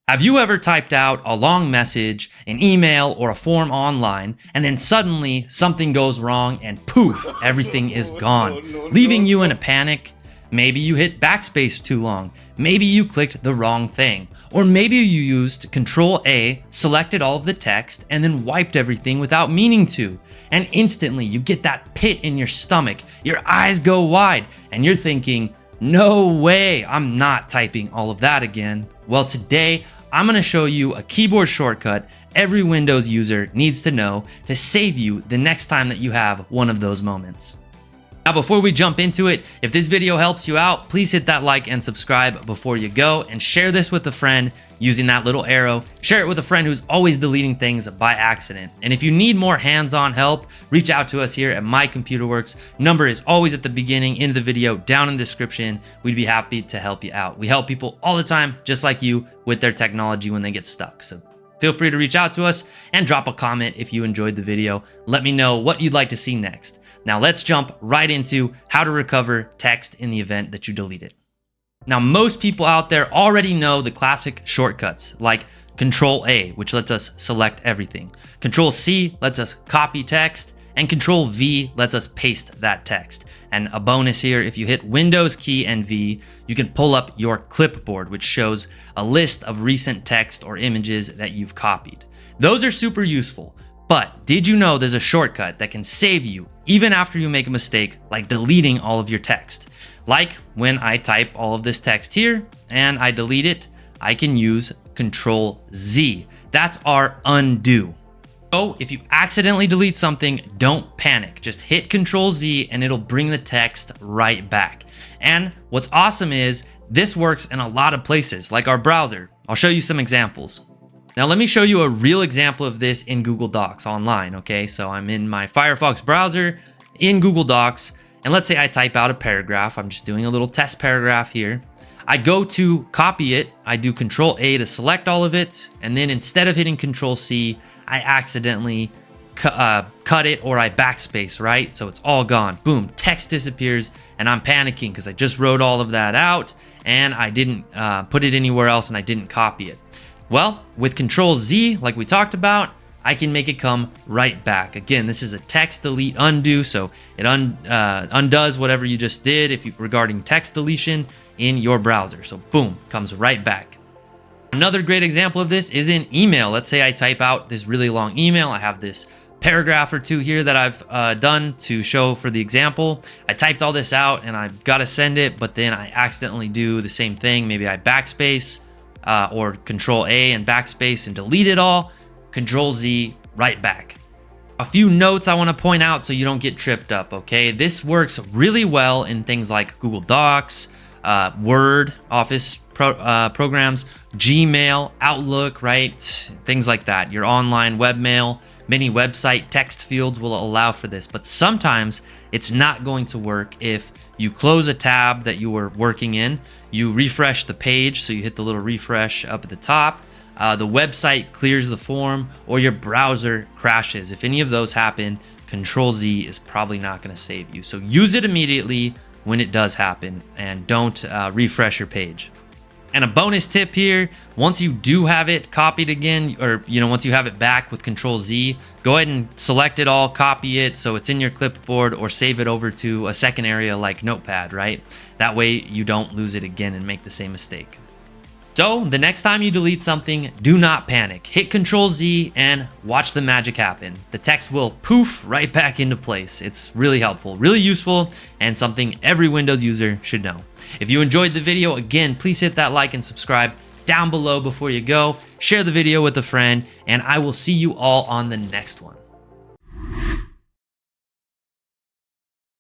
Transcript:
Have you ever typed out a long message, an email, or a form online, and then suddenly something goes wrong and poof, everything is gone, leaving you in a panic? Maybe you hit backspace too long. Maybe you clicked the wrong thing. Or maybe you used Ctrl A, selected all of the text, and then wiped everything without meaning to. And instantly you get that pit in your stomach, your eyes go wide, and you're thinking, no way, I'm not typing all of that again. Well, today, I'm going to show you a keyboard shortcut every Windows user needs to know to save you the next time that you have one of those moments. Now, before we jump into it, if this video helps you out, please hit that like and subscribe before you go, and share this with a friend using that little arrow. Share it with a friend who's always deleting things by accident. And if you need more hands-on help, reach out to us here at My Computer Works. Number is always at the beginning, in the video, down in the description. We'd be happy to help you out. We help people all the time, just like you, with their technology when they get stuck. So feel free to reach out to us and drop a comment if you enjoyed the video. Let me know what you'd like to see next. Now let's jump right into how to recover text in the event that you delete it. Now, most people out there already know the classic shortcuts like Ctrl A, which lets us select everything. Ctrl C lets us copy text, and Ctrl V lets us paste that text. And a bonus here, if you hit Windows key and V, you can pull up your clipboard, which shows a list of recent text or images that you've copied. Those are super useful. But did you know there's a shortcut that can save you even after you make a mistake, like deleting all of your text? Like when I type all of this text here and I delete it, I can use Ctrl Z. That's our undo. So if you accidentally delete something, don't panic. Just hit Ctrl Z and it'll bring the text right back. And what's awesome is this works in a lot of places, like our browser. I'll show you some examples. Now let me show you a real example of this in Google Docs online, okay? So I'm in my Firefox browser in Google Docs, and let's say I type out a paragraph. I'm just doing a little test paragraph here. I go to copy it, I do Ctrl A to select all of it, and then instead of hitting Ctrl C, I accidentally cut it, or I backspace, right? So it's all gone. Boom, text disappears, and I'm panicking because I just wrote all of that out, and I didn't put it anywhere else, and I didn't copy it. Well, with Ctrl Z, like we talked about, I can make it come right back. Again, this is a text delete undo, so it undoes whatever you just did regarding text deletion in your browser. So boom, comes right back. Another great example of this is in email. Let's say I type out this really long email. I have this paragraph or two here that I've done to show for the example. I typed all this out and I've got to send it, but then I accidentally do the same thing. Maybe I backspace or Ctrl A and backspace and delete it all. Ctrl Z, right back. A few notes I want to point out so you don't get tripped up, okay? This works really well in things like Google Docs, Word, Office programs, Gmail, Outlook, right? Things like that. Your online webmail, many website text fields will allow for this, but sometimes it's not going to work if you close a tab that you were working in, you refresh the page, so you hit the little refresh up at the top, the website clears the form, or your browser crashes. If any of those happen, Ctrl Z is probably not going to save you. So use it immediately when it does happen, and don't refresh your page. And a bonus tip here, once you do have it copied again, or once you have it back with Ctrl Z, go ahead and select it all, copy it so it's in your clipboard, or save it over to a second area like Notepad, right? That way you don't lose it again and make the same mistake. So the next time you delete something, do not panic. Hit Ctrl Z and watch the magic happen. The text will poof right back into place. It's really helpful, really useful, and something every Windows user should know. If you enjoyed the video, again, please hit that like and subscribe down below before you go. Share the video with a friend, and I will see you all on the next one.